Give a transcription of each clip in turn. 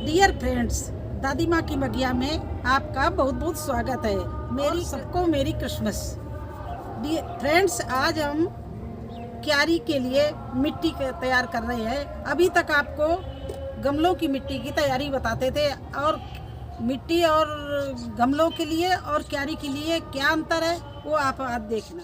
Dear friends, दादी माँ की बगिया में आपका बहुत बहुत स्वागत है। मेरी सबको मेरी क्रिसमस। डियर फ्रेंड्स, आज हम क्यारी के लिए मिट्टी तैयार कर रहे हैं। अभी तक आपको गमलों की मिट्टी की तैयारी बताते थे, और मिट्टी और गमलों के लिए और क्यारी के लिए क्या अंतर है वो आप आज देखना।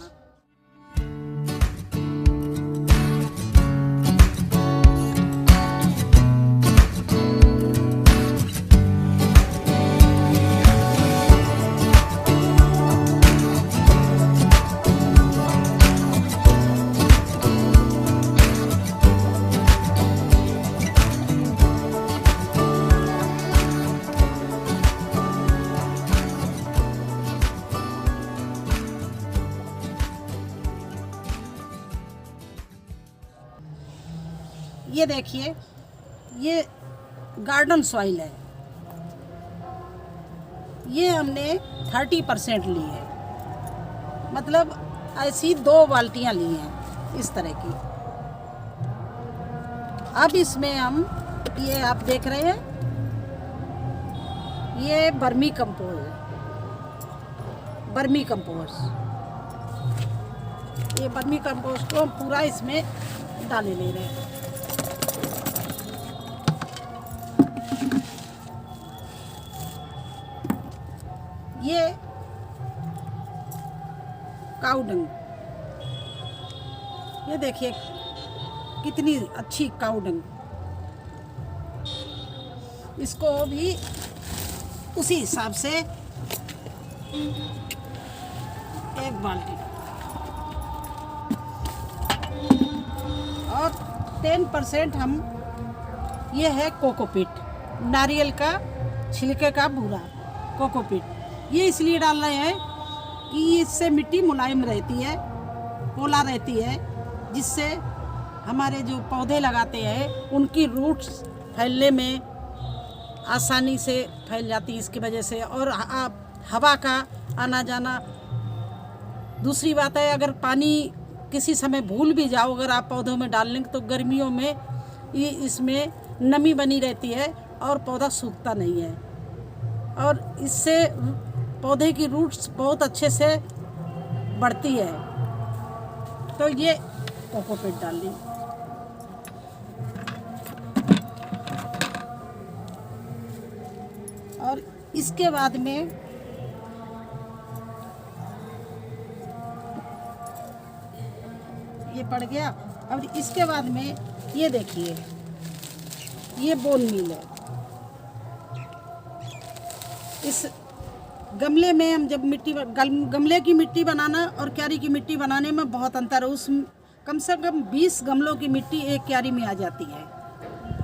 ये देखिए, ये गार्डन सॉइल है। ये हमने 30% ली है, मतलब ऐसी 2 बाल्टियां ली हैं इस तरह की। अब इसमें हम ये आप देख रहे हैं, ये बर्मी कंपोस्ट है। बर्मी कंपोस्ट, ये बर्मी कंपोस्ट को पूरा इसमें डाले ले रहे हैं। ये काऊ डंग, ये देखिए कितनी अच्छी काऊ डंग। इसको भी उसी हिसाब से 1 बाल्टी, और 10% हम, ये है कोकोपीट, नारियल का छिलके का भूरा कोकोपीट। ये इसलिए डाल रहे हैं कि इससे मिट्टी मुलायम रहती है, पोला रहती है, जिससे हमारे जो पौधे लगाते हैं उनकी रूट्स फैलने में आसानी से फैल जाती है इसकी वजह से, और हवा का आना जाना। दूसरी बात है, अगर पानी किसी समय भूल भी जाओ अगर आप पौधों में डाल लेंगे तो गर्मियों में ये इसमें नमी बनी रहती है और पौधा सूखता नहीं है, और इससे पौधे की रूट्स बहुत अच्छे से बढ़ती है। तो ये कोकोपीट डाल ली। और इसके बाद में ये पड़ गया। अब इसके बाद में ये देखिए, ये बोन मील है। इस गमले में हम जब गमले की मिट्टी बनाना और क्यारी की मिट्टी बनाने में बहुत अंतर है। उस कम से कम 20 गमलों की मिट्टी एक क्यारी में आ जाती है।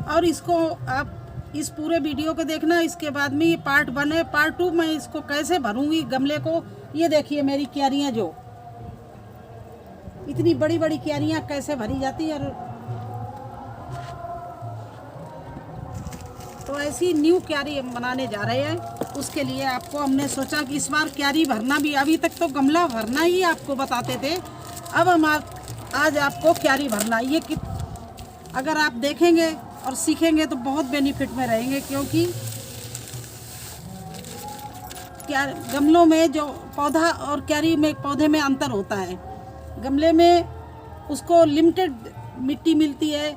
और इसको आप इस पूरे वीडियो को देखना। इसके बाद में ये पार्ट 1 है। पार्ट 2 मैं इसको कैसे भरूंगी गमले को, ये देखिए मेरी क्यारियाँ, जो इतनी बड़ी बड़ी क्यारियाँ कैसे भरी जाती है। तो ऐसी न्यू क्यारी हम बनाने जा रहे हैं। उसके लिए आपको हमने सोचा कि इस बार क्यारी भरना भी, अभी तक तो गमला भरना ही आपको बताते थे, अब हम आज आपको क्यारी भरना। ये कि अगर आप देखेंगे और सीखेंगे तो बहुत बेनिफिट में रहेंगे, क्योंकि क्या गमलों में जो पौधा और क्यारी में पौधे में अंतर होता है। गमले में उसको लिमिटेड मिट्टी मिलती है,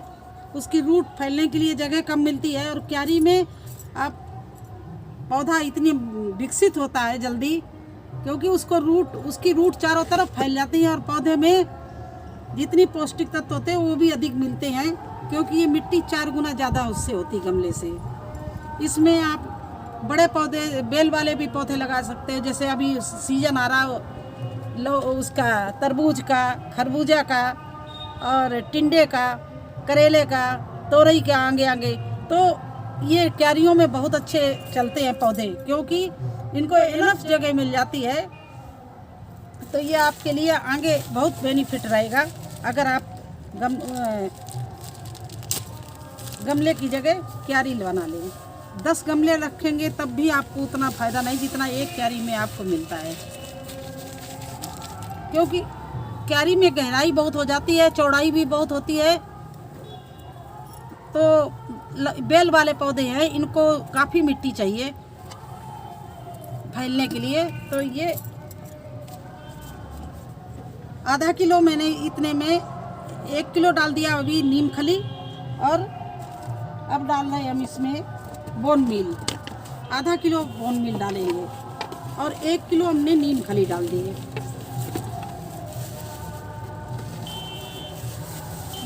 उसकी रूट फैलने के लिए जगह कम मिलती है, और क्यारी में आप पौधा इतनी विकसित होता है जल्दी, क्योंकि उसकी रूट चारों तरफ फैल जाती है, और पौधे में जितनी पौष्टिक तत्व होते हैं वो भी अधिक मिलते हैं, क्योंकि ये मिट्टी 4 गुना ज़्यादा उससे होती गमले से। इसमें आप बड़े पौधे, बेल वाले भी पौधे लगा सकते हैं। जैसे अभी सीजन आ रहा उसका तरबूज का, खरबूजा का, और टिंडे का, करेले का, तोरई के आगे आगे। तो ये क्यारियों में बहुत अच्छे चलते हैं पौधे, क्योंकि इनको इनफ जगह मिल जाती है। तो ये आपके लिए आगे बहुत बेनिफिट रहेगा अगर आप गमले की जगह क्यारी बना लें। 10 गमले रखेंगे तब भी आपको उतना फ़ायदा नहीं जितना एक क्यारी में आपको मिलता है, क्योंकि क्यारी में गहराई बहुत हो जाती है, चौड़ाई भी बहुत होती है। तो बेल वाले पौधे हैं, इनको काफ़ी मिट्टी चाहिए फैलने के लिए। तो ये आधा किलो मैंने इतने में 1 किलो डाल दिया अभी नीम खली, और अब डाल रहे हैं हम इसमें बोन मील। आधा किलो बोन मील डालेंगे और 1 किलो हमने नीम खली डाल दी है।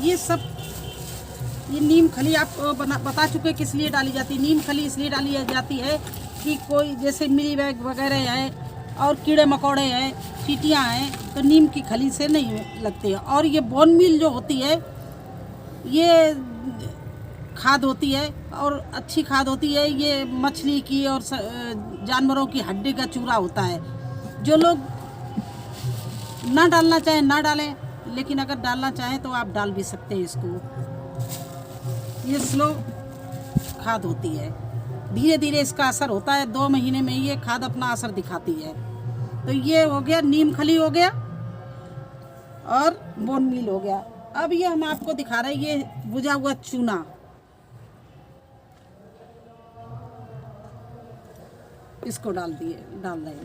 ये नीम खली आप बता चुके किस लिए डाली जाती है। नीम खली इसलिए डाली जाती है कि कोई जैसे मिलीबग वगैरह है और कीड़े मकोड़े हैं, चींटियाँ हैं, तो नीम की खली से नहीं लगते हैं। और ये बोन मील जो होती है ये खाद होती है और अच्छी खाद होती है। ये मछली की और जानवरों की हड्डी का चूरा होता है। जो लोग ना डालना चाहें ना डालें, लेकिन अगर डालना चाहें तो आप डाल भी सकते हैं इसको। ये स्लो खाद होती है, धीरे धीरे इसका असर होता है। 2 महीने में ये खाद अपना असर दिखाती है। तो ये हो गया नीम खली हो गया और बोन मील हो गया। अब ये हम आपको दिखा रहे हैं ये भुजा हुआ चूना। इसको डाल रहे हैं।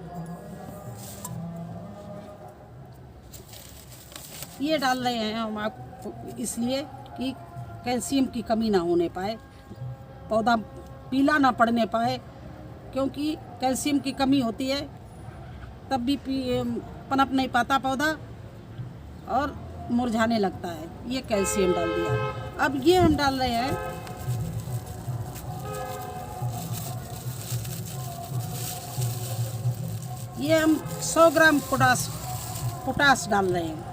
ये डाल रहे हैं हम आपको इसलिए कि कैल्शियम की कमी ना होने पाए, पौधा पीला ना पड़ने पाए, क्योंकि कैल्शियम की कमी होती है तब भी पनप नहीं पाता पौधा और मुरझाने लगता है। ये कैल्शियम डाल दिया। अब ये हम डाल रहे हैं ये हम 100 ग्राम पोटास डाल रहे हैं।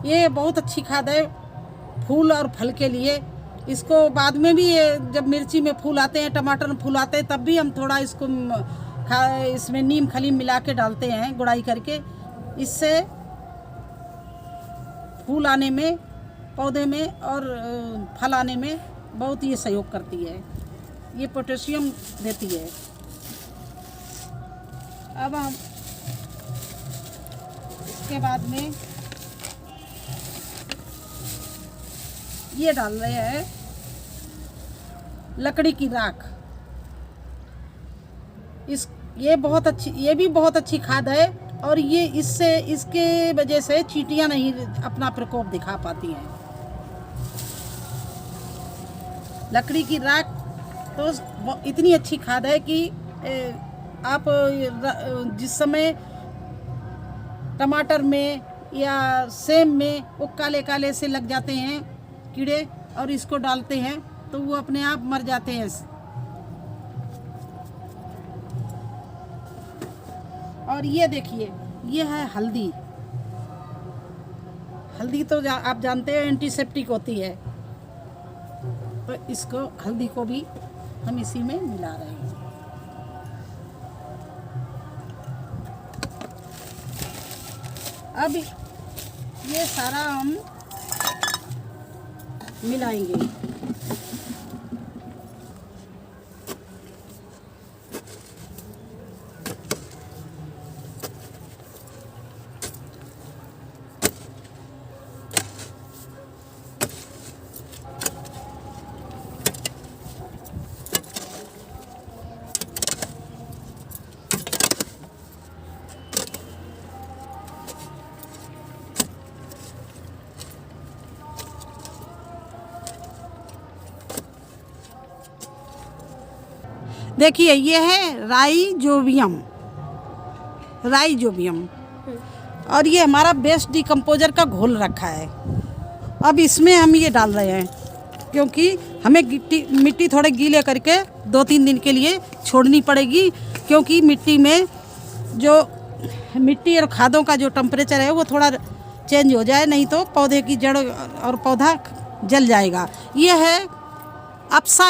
ये बहुत अच्छी खाद है फूल और फल के लिए। इसको बाद में भी जब मिर्ची में फूल आते हैं, टमाटर में फूल आते हैं, तब भी हम थोड़ा इसको इसमें नीम खली मिला के डालते हैं गुड़ाई करके। इससे फूल आने में, पौधे में और फल आने में बहुत ये सहयोग करती है। ये पोटेशियम देती है। अब हम इसके बाद में ये डाल रहे हैं लकड़ी की राख। ये भी बहुत अच्छी खाद है और ये इसके वजह से चींटियां नहीं अपना प्रकोप दिखा पाती हैं। लकड़ी की राख तो इतनी अच्छी खाद है कि आप जिस समय टमाटर में या सेम में वो काले काले से लग जाते हैं कीड़े और इसको डालते हैं तो वो अपने आप मर जाते हैं। और ये देखिए, ये है हल्दी। हल्दी तो आप जानते हैं एंटीसेप्टिक होती है, तो इसको हल्दी को भी हम इसी में मिला रहे हैं। अब ये सारा हम मिलाएंगे। देखिए, ये है राइजोबियम और ये हमारा बेस्ट डिकम्पोजर का घोल रखा है। अब इसमें हम ये डाल रहे हैं क्योंकि हमें मिट्टी थोड़े गीले करके 2-3 दिन के लिए छोड़नी पड़ेगी, क्योंकि मिट्टी और खादों का जो टेम्परेचर है वो थोड़ा चेंज हो जाए, नहीं तो पौधे की जड़ और पौधा जल जाएगा। ये है अप्सा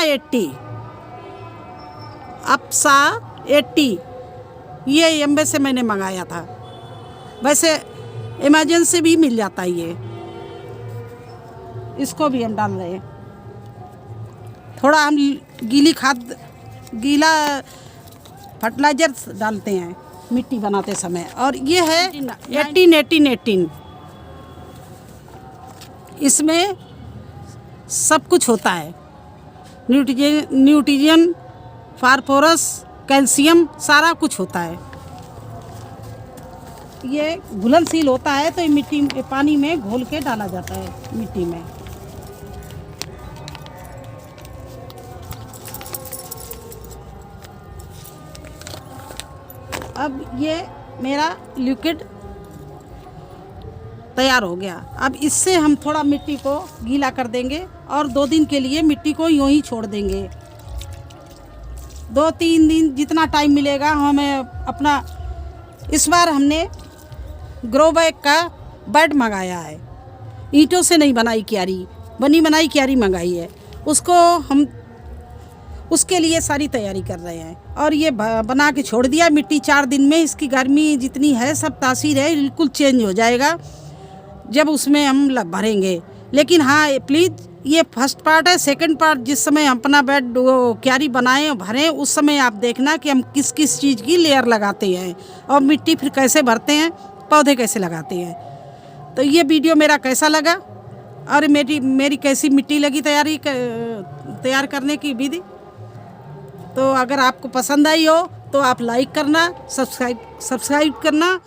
80। ये एम्बे से मैंने मंगाया था। वैसे अमेज़न से भी मिल जाता है ये। इसको भी हम डाल रहे हैं। थोड़ा हम गीला फर्टिलाइजर डालते हैं मिट्टी बनाते समय। और ये है 18। इसमें सब कुछ होता है। न्यूट्रिशन, फास्फोरस, कैल्शियम, सारा कुछ होता है। ये घुलनशील होता है तो ये मिट्टी पानी में घोल के डाला जाता है मिट्टी में। अब ये मेरा लिक्विड तैयार हो गया। अब इससे हम थोड़ा मिट्टी को गीला कर देंगे और 2 दिन के लिए मिट्टी को यूं ही छोड़ देंगे। 2-3 दिन जितना टाइम मिलेगा हमें अपना। इस बार हमने ग्रो बैग का बेड मंगाया है, ईंटों से नहीं बनाई क्यारी, बनी बनाई क्यारी मंगाई है। उसको हम उसके लिए सारी तैयारी कर रहे हैं और ये बना के छोड़ दिया। मिट्टी 4 दिन में इसकी गर्मी जितनी है सब तासीर है बिल्कुल चेंज हो जाएगा जब उसमें हम भरेंगे। लेकिन हाँ प्लीज़, ये फर्स्ट पार्ट है। सेकंड पार्ट जिस समय अपना बेड क्यारी बनाएं भरें उस समय आप देखना कि हम किस किस चीज़ की लेयर लगाते हैं और मिट्टी फिर कैसे भरते हैं, पौधे कैसे लगाते हैं। तो ये वीडियो मेरा कैसा लगा और मेरी कैसी मिट्टी लगी तैयार करने की विधि। तो अगर आपको पसंद आई हो तो आप लाइक करना, सब्सक्राइब करना